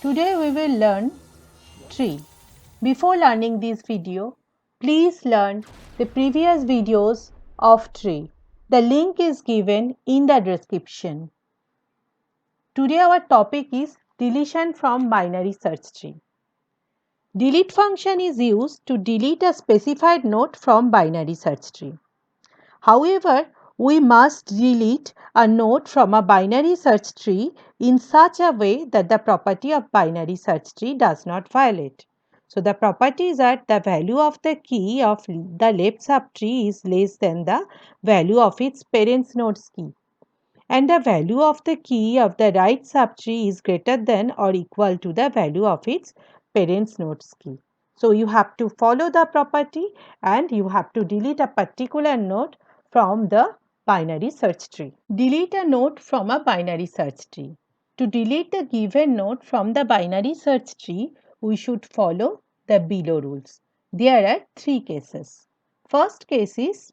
Today we will learn tree. Before learning this video, please learn the previous videos of tree. The link is given in the description. Today our topic is deletion from binary search tree. Delete function is used to delete a specified node from binary search tree. However, we must delete a node from a binary search tree in such a way that the property of binary search tree does not violate. So, the properties are the value of the key of the left subtree is less than the value of its parent node's key, and the value of the key of the right subtree is greater than or equal to the value of its parent node's key. So, you have to follow the property and you have to delete a particular node from the binary search tree. Delete a node from a binary search tree. To delete the given node from the binary search tree, we should follow the below rules. There are three cases. First case is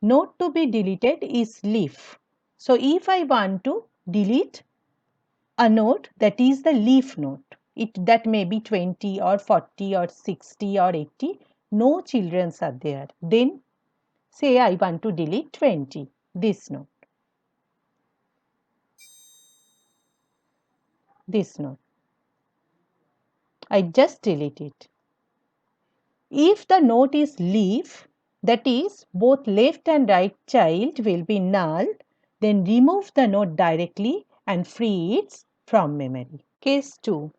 node to be deleted is leaf. So, if I want to delete a node that is the leaf node, that may be 20 or 40 or 60 or 80, no children are there. Then say I want to delete 20, this node, this node. I just delete it. If the node is leaf, that is both left and right child will be null, then remove the node directly and free it from memory. Case 2.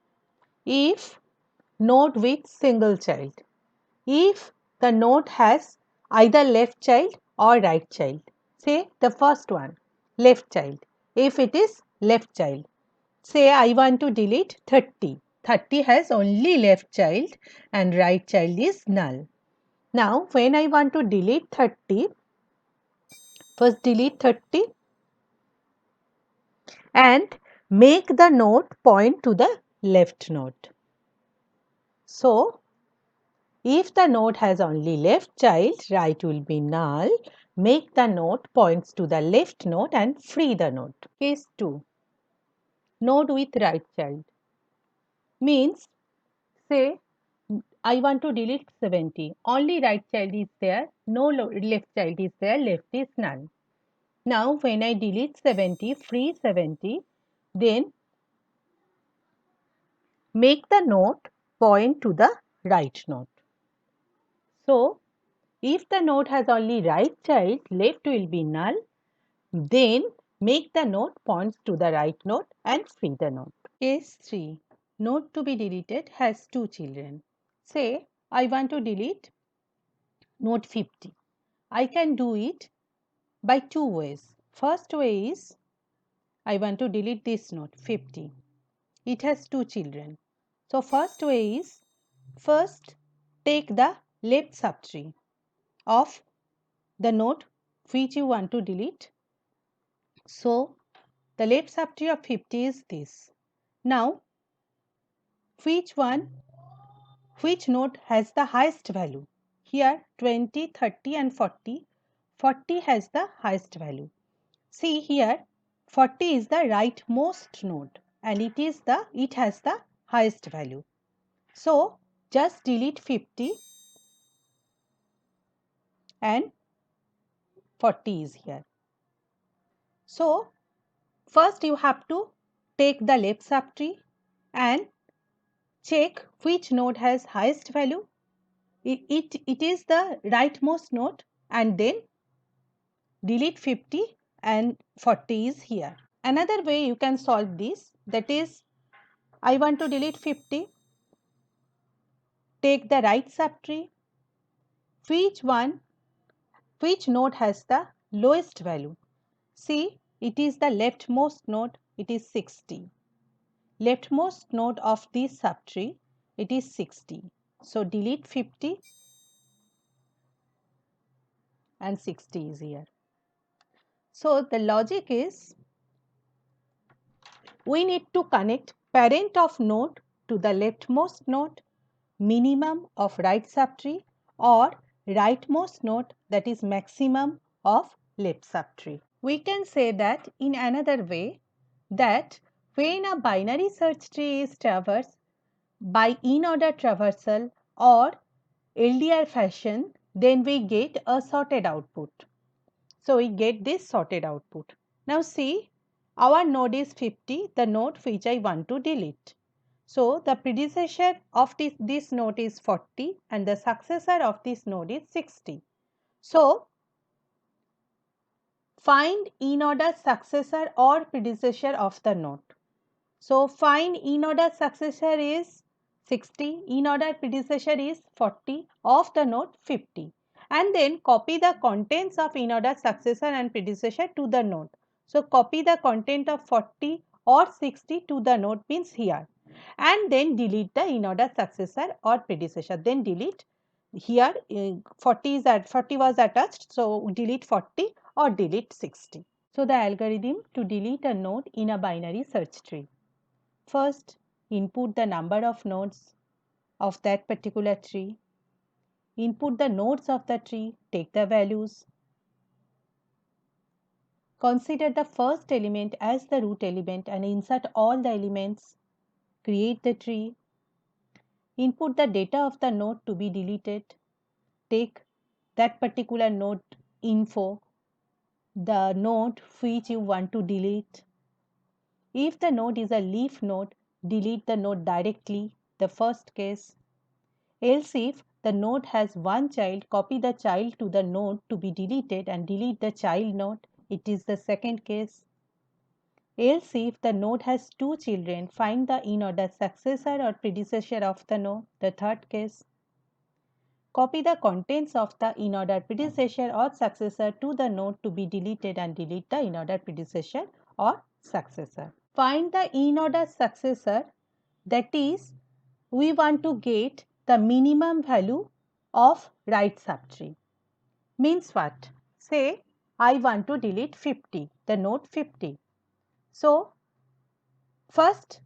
If node with single child. If the node has either left child or right child. Say the first one, left child. If it is left child, say I want to delete 30. 30 has only left child and right child is null. Now, when I want to delete 30, first delete 30 and make the node point to the left node. So, if the node has only left child, right will be null. Make the node points to the left node and free the node. Case 2. Node with right child. Means, say, I want to delete 70. Only right child is there, no left child is there, left is null. Now, when I delete 70, free 70, then make the node point to the right node. So, if the node has only right child, left will be null. Then make the node points to the right node and free the node. Case 3. Node to be deleted has two children. Say I want to delete node 50. I can do it by two ways. First way is I want to delete this node 50. It has two children. So first way is first take the left subtree of the node which you want to delete. So the left subtree of 50 is this. Now which node has the highest value? Here 20, 30 and 40. 40 has the highest value. See here 40 is the rightmost node and it has the highest value. So just delete 50 and 40 is here. So first you have to take the left subtree and check which node has highest value. It is the rightmost node and then delete 50 and 40 is here. Another way you can solve this, that is I want to delete 50, take the right subtree, which node has the lowest value. See, it is the leftmost node, it is 60. Leftmost node of this subtree, it is 60. So delete 50 and 60 is here. So the logic is we need to connect parent of node to the leftmost node, minimum of right subtree, or rightmost node, that is maximum of left subtree. We can say that in another way, that When a binary search tree is traversed by in-order traversal or LDR fashion, then we get a sorted output. So we get this sorted output. Now see, our node is 50, the node which I want to delete. So the predecessor of this node is 40 and the successor of this node is 60. So find in-order successor or predecessor of the node. So find in-order successor is 60, in-order predecessor is 40 of the node 50, and then copy the contents of in-order successor and predecessor to the node. So copy the content of 40 or 60 to the node means here, and then delete the in-order successor or predecessor. Then delete here 40 was attached, so delete 40 or delete 60. So the algorithm to delete a node in a binary search tree. First, input the number of nodes of that particular tree. Input the nodes of the tree, take the values. Consider the first element as the root element and insert all the elements. Create the tree. Input the data of the node to be deleted. Take that particular node info, the node which you want to delete. If the node is a leaf node, delete the node directly, the first case. Else if the node has one child, copy the child to the node to be deleted and delete the child node. It is the second case. Else if the node has two children, find the in-order successor or predecessor of the node. The third case. Copy the contents of the in-order predecessor or successor to the node to be deleted and delete the in-order predecessor or successor. Find the in-order successor, that is, we want to get the minimum value of right subtree. Means what? Say I want to delete 50, the node 50. So first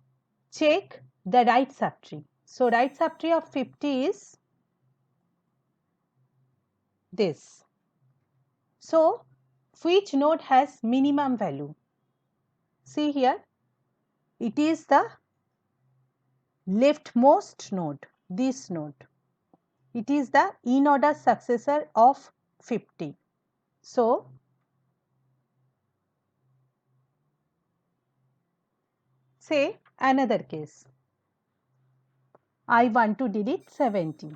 check the right subtree. So right subtree of 50 is this. So which node has minimum value? See here, it is the leftmost node, this node. It is the in-order successor of 50. So say another case, I want to delete 70.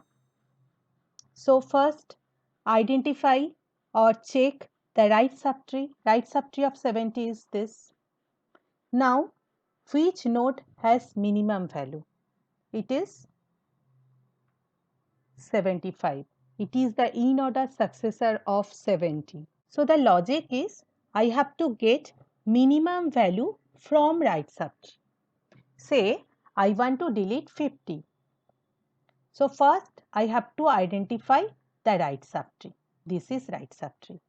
So first identify or check the right subtree. Right subtree of 70 is this. Now which node has minimum value? It is 75. It is the in-order successor of 70. So the logic is I have to get minimum value from right subtree. Say I want to delete 50. So first I have to identify the right subtree. This is right subtree.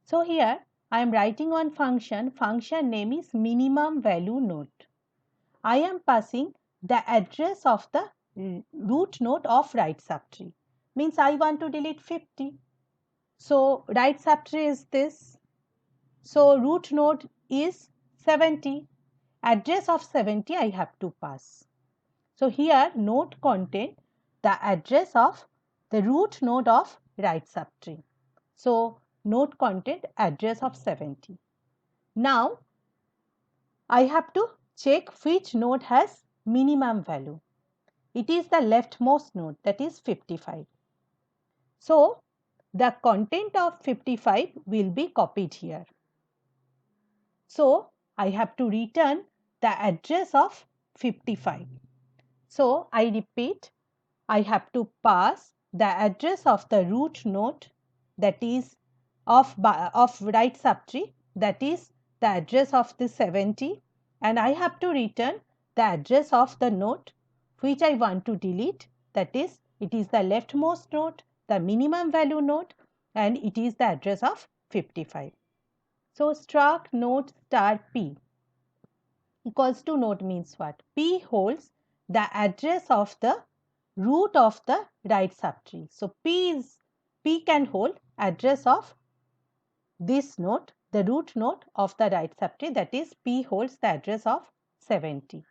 So here I am writing one function. Function name is minimum value node. I am passing the address of the root node of right subtree. Means I want to delete 50. So right subtree is this. So root node is 70. Address of 70 I have to pass. So here node content the address of the root node of right subtree. So node content address of 70. Now I have to check which node has minimum value. It is the leftmost node, that is 55. So the content of 55 will be copied here. So I have to return the address of 55. So I repeat, I have to pass the address of the root node, that is of right subtree, that is the address of the 70, and I have to return the address of the node which I want to delete, that is it is the leftmost node, the minimum value node, and it is the address of 55. So struct node star p equals to node means what? P holds the address of the root of the right subtree. So P can hold address of this node, the root node of the right subtree, that is P holds the address of 70.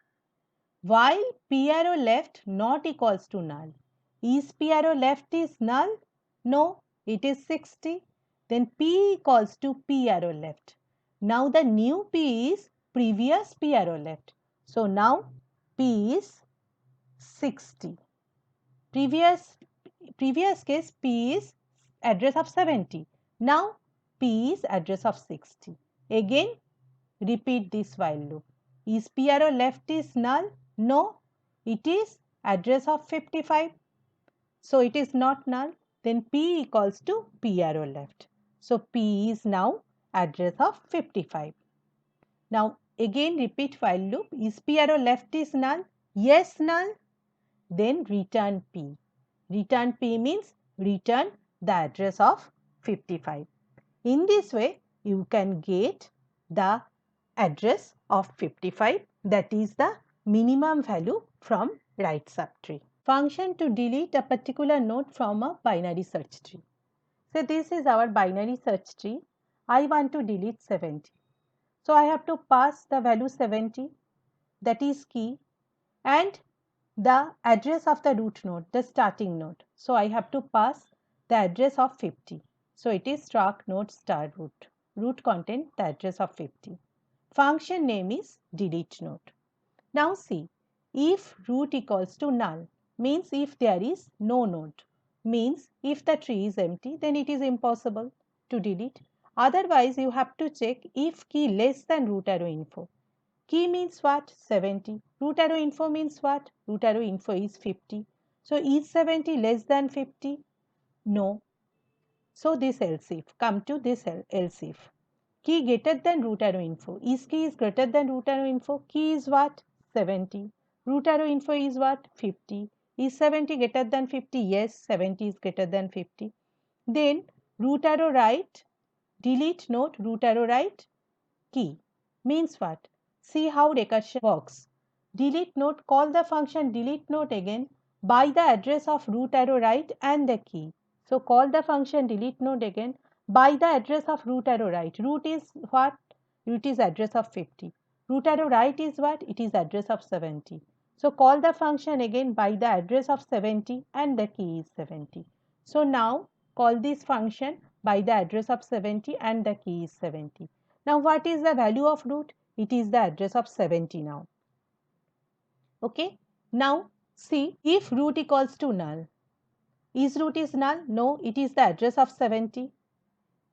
While P arrow left not equals to null. Is P arrow left is null? No, it is 60. Then P equals to P arrow left. Now the new P is previous P arrow left. So now P is 60. Previous case P is address of 70. Now P is address of 60. Again repeat this while loop. Is P arrow left is null? No, it is address of 55. So it is not null. Then P equals to P arrow left. So P is now address of 55. Now again repeat while loop. Is P arrow left is null? Yes, null. Then return P. Return P means return the address of 55. In this way, you can get the address of 55, that is the minimum value from right subtree. Function to delete a particular node from a binary search tree. So this is our binary search tree. I want to delete 70. So I have to pass the value 70, that is key, and the address of the root node, the starting node. So I have to pass the address of 50. So it is struct node star root. Root content the address of 50. Function name is delete node. Now see, if root equals to null means if there is no node, means if the tree is empty, then it is impossible to delete. Otherwise you have to check if key less than root arrow info. Key means what? 70. Root arrow info means what? Root arrow info is 50. So is 70 less than 50? No. So this else if. Come to this else if. Key greater than root arrow info. Is key is greater than root arrow info? Key is what? 70. Root arrow info is what? 50. Is 70 greater than 50? Yes, 70 is greater than 50. Then root arrow right, delete node, root arrow right, key. Means what? See how recursion works. Delete node, call the function delete node again by the address of root arrow right and the key. So call the function delete node again by the address of root arrow right. Root is what? Root is address of 50. Root arrow right is what? It is address of 70. So call the function again by the address of 70 and the key is 70. So now call this function by the address of 70 and the key is 70. Now what is the value of root? It is the address of 70 now. Okay. Now see, if root equals to null, is root is null? No, it is the address of 70.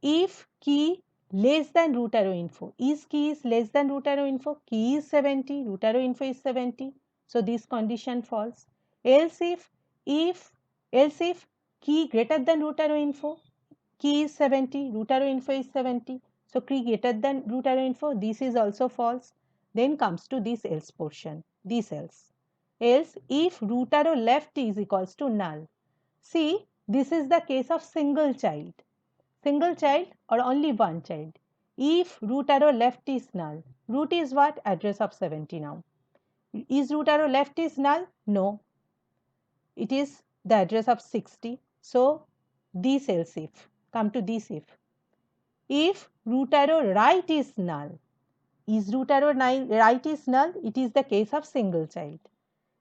If key less than root arrow info, is key is less than root arrow info, key is 70, root arrow info is 70. So this condition false. Else if key greater than root arrow info, key is 70, root arrow info is 70. So key greater than root arrow info, this is also false. Then comes to this else portion, this else. Else if root arrow left is equals to null. See, this is the case of single child or only one child. If root arrow left is null, root is what? Address of 70 now. Is root arrow left is null? No. It is the address of 60. So this else if. Come to this if. If root arrow right is null, is root arrow right is null? It is the case of single child.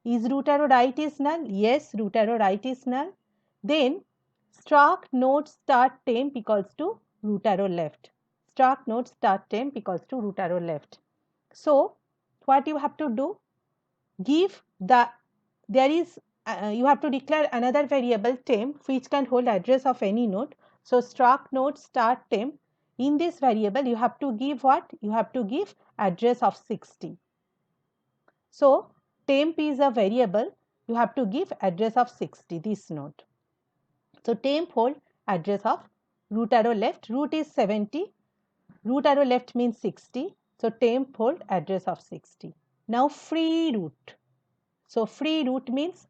Is root arrow right is null? Yes, root arrow right is null. Then struct node start temp equals to root arrow left. Struct node start temp equals to root arrow left. So what you have to do? Give the you have to declare another variable temp which can hold address of any node. So struct node start temp. In this variable you have to give what? You have to give address of 60. So temp is a variable, you have to give address of 60, this node. So temp hold address of root arrow left, root is 70, root arrow left means 60. So temp hold address of 60. Now free root. So free root means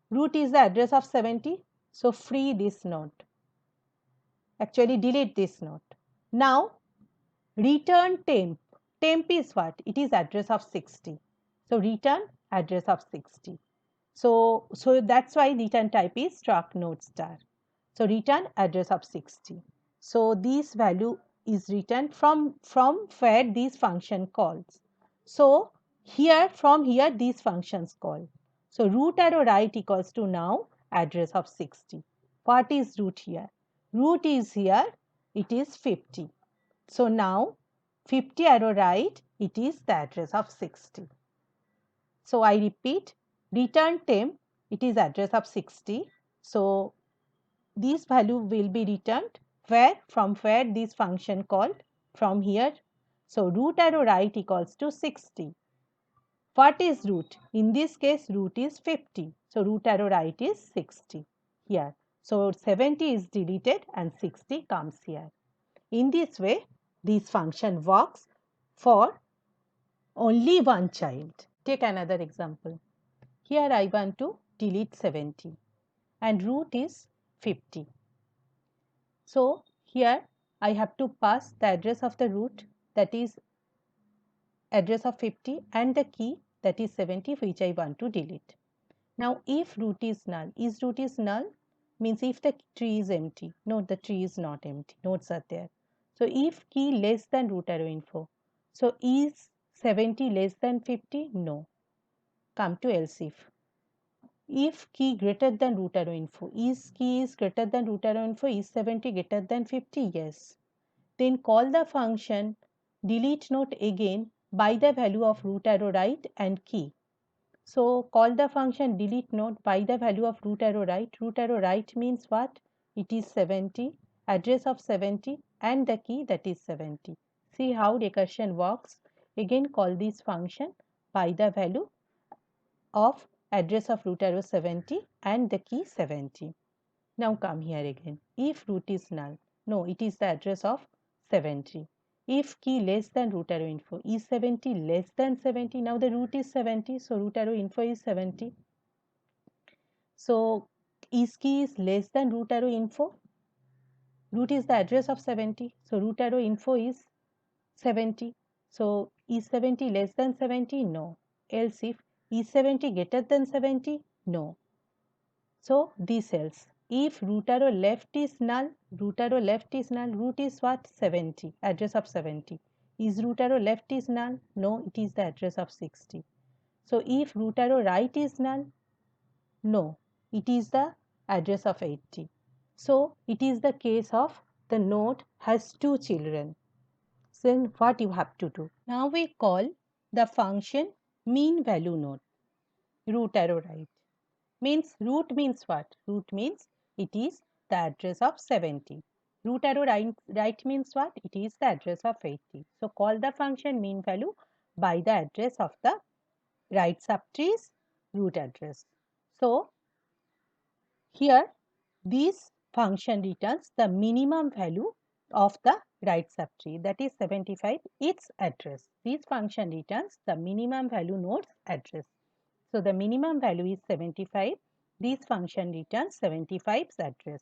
root is the address of 70. So free this node. Actually delete this node. Now return temp. Temp is what? It is address of 60. So return address of 60. So that's why return type is struct node star. So return address of 60. So this value is returned from where this function calls. So Here, from here, these functions call. So root arrow right equals to now address of 60. What is root here? Root is here, it is 50. So now 50 arrow right, it is the address of 60. So I repeat, return temp, it is address of 60. So this value will be returned where, from where this function called, from here. So root arrow right equals to 60. What is root? In this case, root is 50. So root arrow right is 60 here. So 70 is deleted and 60 comes here. In this way, this function works for only one child. Take another example. Here I want to delete 70 and root is 50. So here I have to pass the address of the root, that is address of 50, and the key, that is 70, which I want to delete. Now if root is null, root is null means if the tree is empty. No, the tree is not empty, nodes are there. So if key less than root arrow info, so is 70 less than 50? No. Come to else if key greater than root arrow info, is key is greater than root arrow info, is 70 greater than 50? Yes. Then call the function delete node again by the value of root arrow right and key. So call the function delete node by the value of root arrow right. Root arrow right means what? It is 70, address of 70 and the key, that is 70. See how recursion works. Again call this function by the value of address of root arrow 70 and the key 70. Now come here again. If root is null, no, it is the address of 70. If key less than root arrow info, is 70 less than 70? Now the root is 70, so root arrow info is 70. So is key is less than root arrow info? Root is the address of 70, so root arrow info is 70. So is 70 less than 70? No. Else if is 70 greater than 70? No. So this else. If root arrow left is null, root arrow left is null, root is what? 70, address of 70. Is root arrow left is null? No, it is the address of 60. So if root arrow right is null, no, it is the address of 80. So it is the case of the node has two children. Then what you have to do? Now we call the function mean value node, root arrow right. Means root means what? Root means it is the address of 70. Root arrow right means what? It is the address of 80. So call the function mean value by the address of the right subtree's root address. So here this function returns the minimum value of the right subtree, that is 75, its address. This function returns the minimum value node's address. So the minimum value is 75. This function returns 75's address.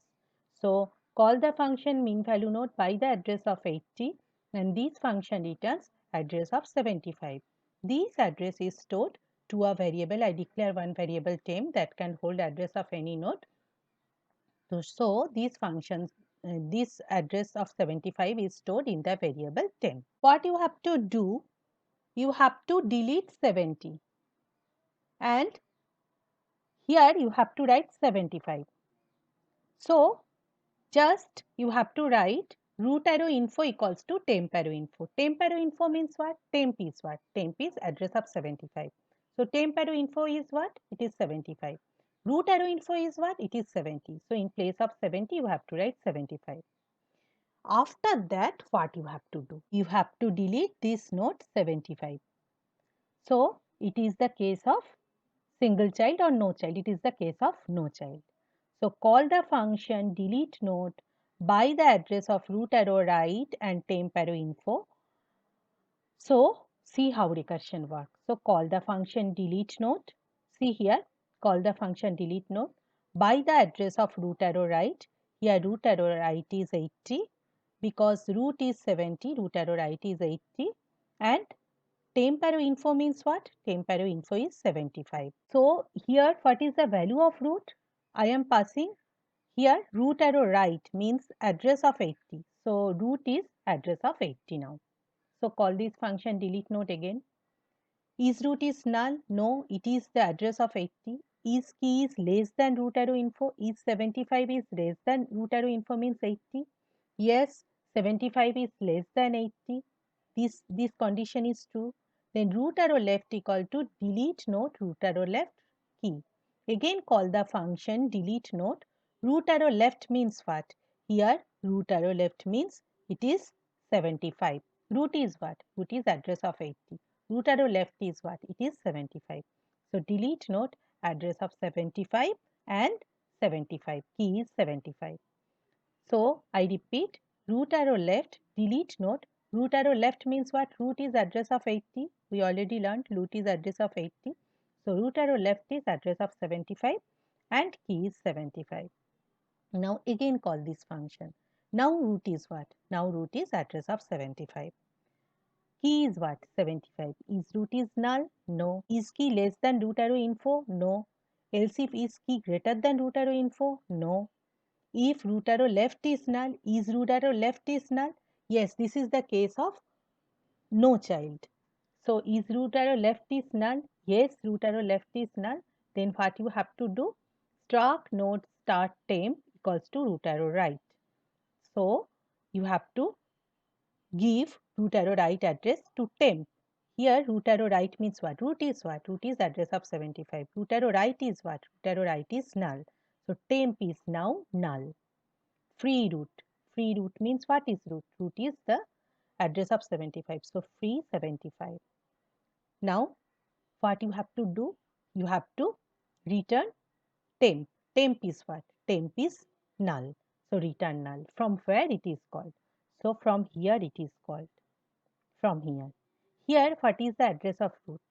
So call the function mean value node by the address of 80 and this function returns address of 75. This address is stored to a variable. I declare one variable temp that can hold address of any node. So these functions, this address of 75 is stored in the variable temp. What you have to do, you have to delete 70 and here you have to write 75. So just you have to write root arrow info equals to temp arrow info. Temp arrow info means what? Temp is what? Temp is address of 75. So temp arrow info is what? It is 75. Root arrow info is what? It is 70. So in place of 70 you have to write 75. After that what you have to do? You have to delete this node 75. So it is the case of single child or no child. It is the case of no child. So call the function delete node by the address of root arrow right and temp arrow info. So see how recursion works. So call the function delete node. See here, call the function delete node by the address of root arrow right. Here root arrow right is 80 because root is 70, root arrow right is 80 and temp arrow info means what? Temp arrow info is 75. So here what is the value of root? I am passing here root arrow right means address of 80. So root is address of 80 now. So call this function delete node again. Is root is null? No, it is the address of 80. Is key is less than root arrow info? Is 75 is less than root arrow info means 80? Yes, 75 is less than 80. This condition is true. Then root arrow left equal to delete node root arrow left key. Again call the function delete node. Root arrow left means what? Here root arrow left means it is 75. Root is what? Root is address of 80. Root arrow left is what? It is 75. So delete node address of 75 and 75. Key is 75. So I repeat, root arrow left, delete node. Root arrow left means what? Root is address of 80. We already learned root is address of 80. So root arrow left is address of 75 and key is 75. Now again call this function. Now root is what? Now root is address of 75. Key is what? 75. Is root is null? No. Is key less than root arrow info? No. Else if is key greater than root arrow info? No. If root arrow left is null, is root arrow left is null? Yes, this is the case of no child. So is root arrow left is null? Yes, root arrow left is null. Then what you have to do? Struct node start temp equals to root arrow right. So you have to give root arrow right address to temp. Here root arrow right means what? Root is what? Root is address of 75. Root arrow right is what? Root arrow right is null. So temp is now null. Free root. Free root means what is root? Root is the address of 75. So free 75. Now what you have to do? You have to return temp. Temp is what? Temp is null. So return null. From where it is called? So from here it is called. From here. Here what is the address of root?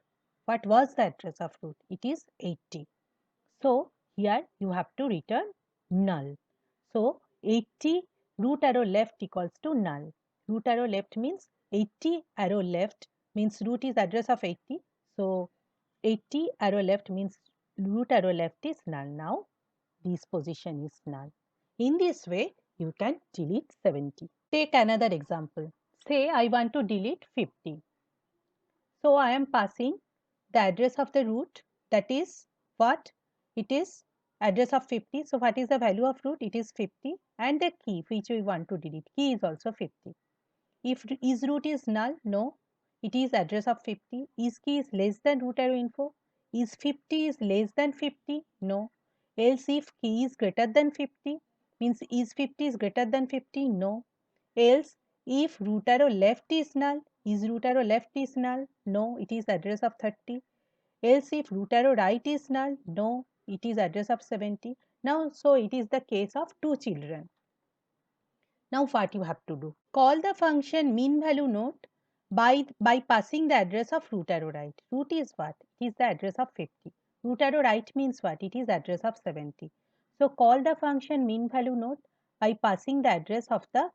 What was the address of root? It is 80. So here you have to return null. So 80 root arrow left equals to null. Root arrow left means 80 arrow left means root is address of 80. So 80 arrow left means root arrow left is null. Now this position is null. In this way you can delete 70. Take another example. Say I want to delete 50. So I am passing the address of the root, that is what? It is address of 50. So what is the value of root? It is 50 and the key which we want to delete. Key is also 50. If is root is null, no. It is address of 50. Is key is less than root arrow info. Is 50 is less than 50? No. Else if key is greater than 50 means is 50 is greater than 50? No. Else if root arrow left is null, is root arrow left is null? No, it is address of 30. Else if root arrow right is null? No, it is address of 70. Now, so it is the case of two children. Now what you have to do? Call the function mean value node by passing the address of root arrow right. Root is what? It is the address of 50. Root arrow right means what? It is address of 70. So call the function mean value node by passing the address of the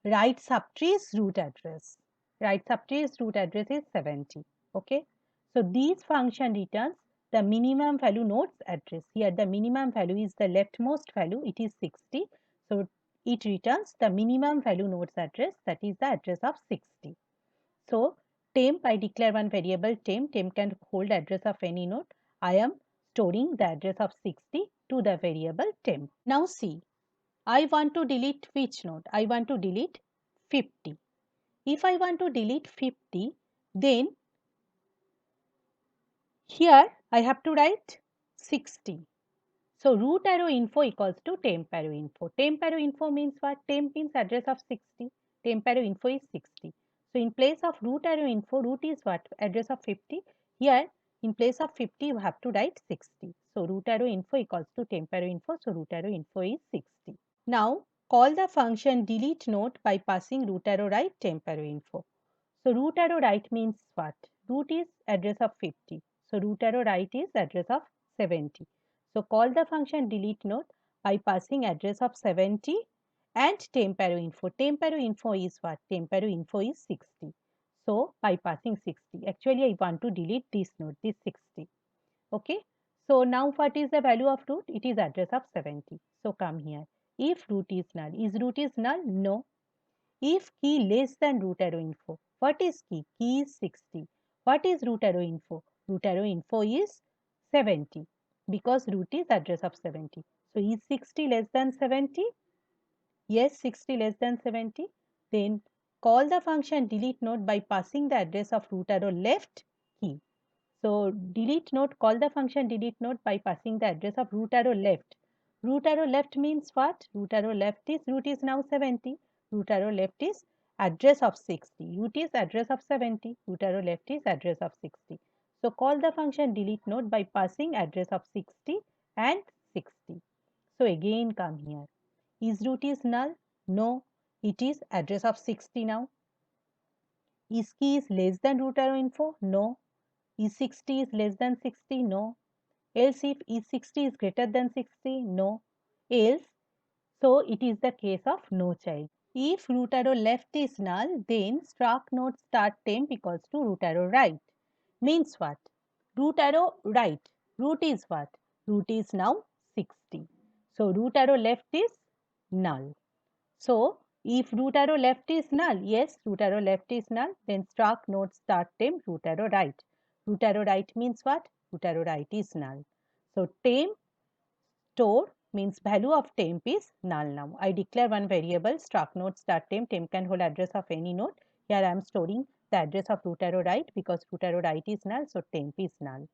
right subtree's root address. Right subtree's root address is 70. Okay. So this function returns the minimum value node's address. Here the minimum value is the leftmost value. It is 60. So it returns the minimum value node's address, that is the address of 60. So temp, I declare one variable temp. Temp can hold address of any node. I am storing the address of 60 to the variable temp. Now see, I want to delete which node? I want to delete 50. If I want to delete 50, then here I have to write 60. So root arrow info equals to temp arrow info. Temp arrow info means what? Temp means address of 60. Temp arrow info is 60. So in place of root arrow info, root is what? Address of 50. Here in place of 50 you have to write 60. So root arrow info equals to temp arrow info. So root arrow info is 60. Now call the function delete node by passing root arrow right temp arrow info. So root arrow right means what? Root is address of 50. So root arrow right is address of 70. So call the function delete node by passing address of 70 and temp arrow info. Temp arrow info is what? Temp arrow info is 60. So by passing 60. Actually I want to delete this node, this 60. Okay. So now what is the value of root? It is address of 70. So come here. If root is null. Is root is null? No. If key less than root arrow info. What is key? Key is 60. What is root arrow info? Root arrow info is 70 because root is address of 70. So is 60 less than 70? Yes, 60 less than 70. Then call the function delete node by passing the address of root arrow left key. So delete node, call the function delete node by passing the address of root arrow left. Root arrow left means what? Root arrow left is, root is now 70. Root arrow left is address of 60. Root is address of 70. Root arrow left is address of 60. So call the function delete node by passing address of 60 and 60. So again come here. Is root is null? No. It is address of 60 now. Is key is less than root arrow info? No. Is 60 is less than 60? No. Else if is 60 is greater than 60? No. Else, so it is the case of no child. If root arrow left is null, then struct node start temp equals to root arrow right. Means what? Root arrow right. Root is what? Root is now 60. So root arrow left is null. So if root arrow left is null, yes, root arrow left is null, then struct node start temp root arrow right. Root arrow right means what? Root arrow right is null. So temp store means value of temp is null now. I declare one variable struct node start temp. Temp can hold address of any node. Here I am storing the address of root arrow right because root arrow right is null. So temp is null.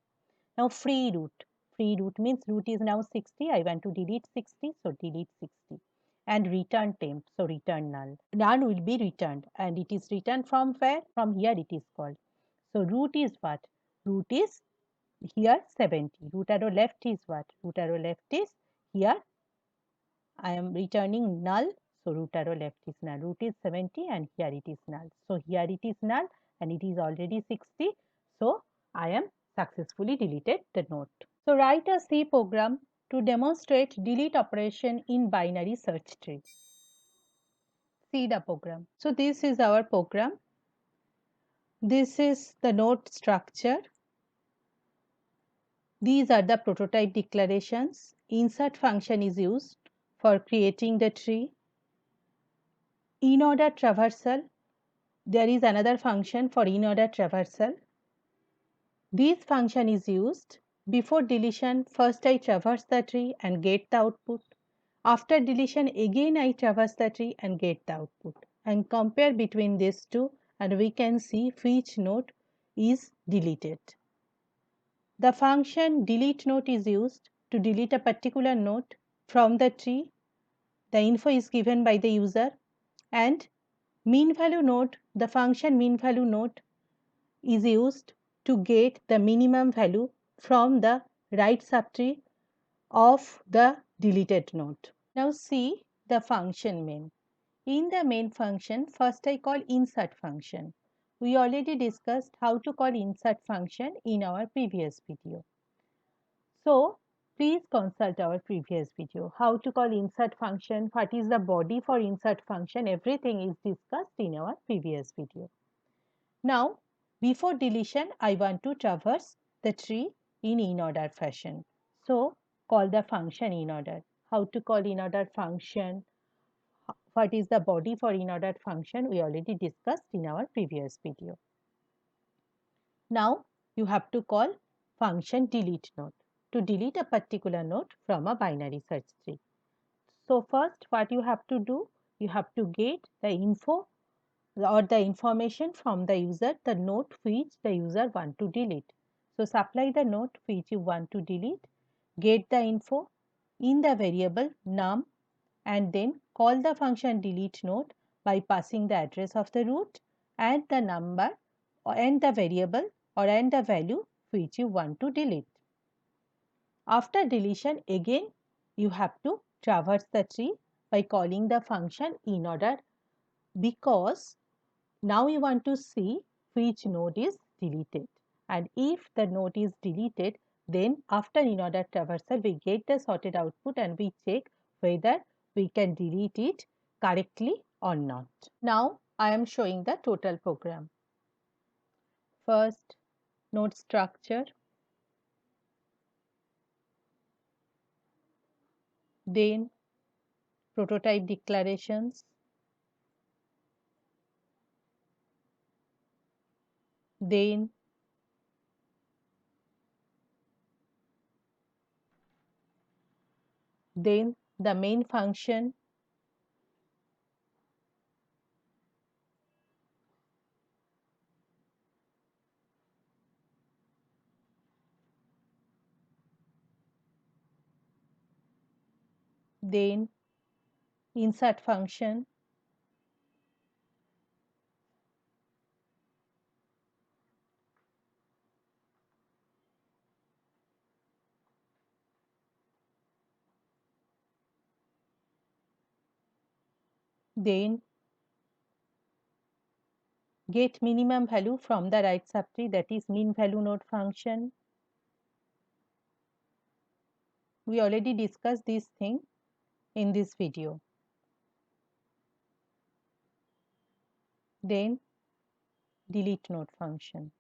Now free root. Free root means root is now 60. I want to delete 60. So delete 60. And return temp. So return null. Null will be returned. And it is returned from where? From here it is called. So root is what? Root is here 70. Root arrow left is what? Root arrow left is here. I am returning null. So root arrow left is null. Root is 70 and here it is null. So here it is null and it is already 60. So I am successfully deleted the node. So write a C program to demonstrate delete operation in binary search tree. See the program. So this is our program. This is the node structure. These are the prototype declarations. Insert function is used for creating the tree. In-order traversal. There is another function for in-order traversal. This function is used before deletion. First I traverse the tree and get the output. After deletion again I traverse the tree and get the output. And compare between these two and we can see which node is deleted. The function delete node is used to delete a particular node from the tree. The info is given by the user and mean value node, the function mean value node is used to get the minimum value from the right subtree of the deleted node. Now see the function main. In the main function, first I call insert function. We already discussed how to call insert function in our previous video. So please consult our previous video. How to call insert function, what is the body for insert function, everything is discussed in our previous video. Now, before deletion, I want to traverse the tree in in-order fashion. So, call the function in-order. How to call in-order function? What is the body for in-order function? We already discussed in our previous video. Now, you have to call function delete node to delete a particular node from a binary search tree. So, first what you have to do? You have to get the info or the information from the user, the node which the user want to delete. So supply the node which you want to delete, get the info in the variable num and then call the function delete node by passing the address of the root and the number and the variable or and the value which you want to delete. After deletion again you have to traverse the tree by calling the function in order because now you want to see which node is deleted and if the node is deleted then after in-order traversal we get the sorted output and we check whether we can delete it correctly or not. Now I am showing the total program. First node structure, then prototype declarations, then then the main function, then insert function, then get minimum value from the right subtree, that is mean value node function. We already discussed this thing in this video. Then delete node function.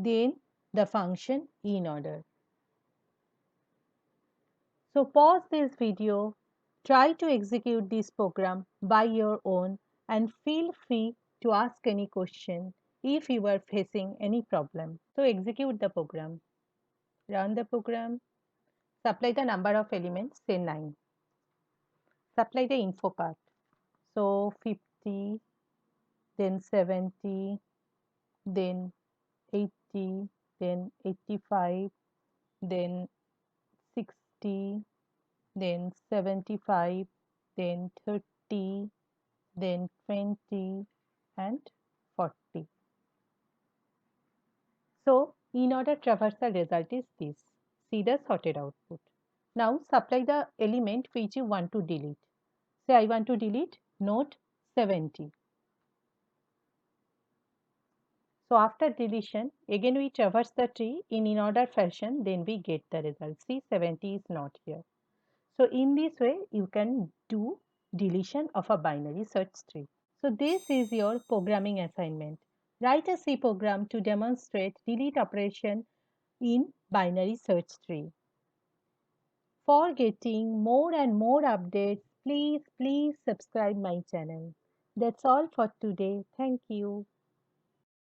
Then the function in order. So pause this video, try to execute this program by your own, and feel free to ask any question if you are facing any problem. So execute the program, run the program, supply the number of elements, say 9. Supply the info part. So 50, then 70, then 80, then 85, then 60, then 75, then 30, then 20 and 40. So in order traversal result is this. See the sorted output. Now supply the element which you want to delete. Say I want to delete node 70. So after deletion, again we traverse the tree in order fashion, then we get the result. See 70 is not here. So in this way, you can do deletion of a binary search tree. So this is your programming assignment. Write a C program to demonstrate delete operation in binary search tree. For getting more and more updates, please subscribe my channel. That's all for today. Thank you.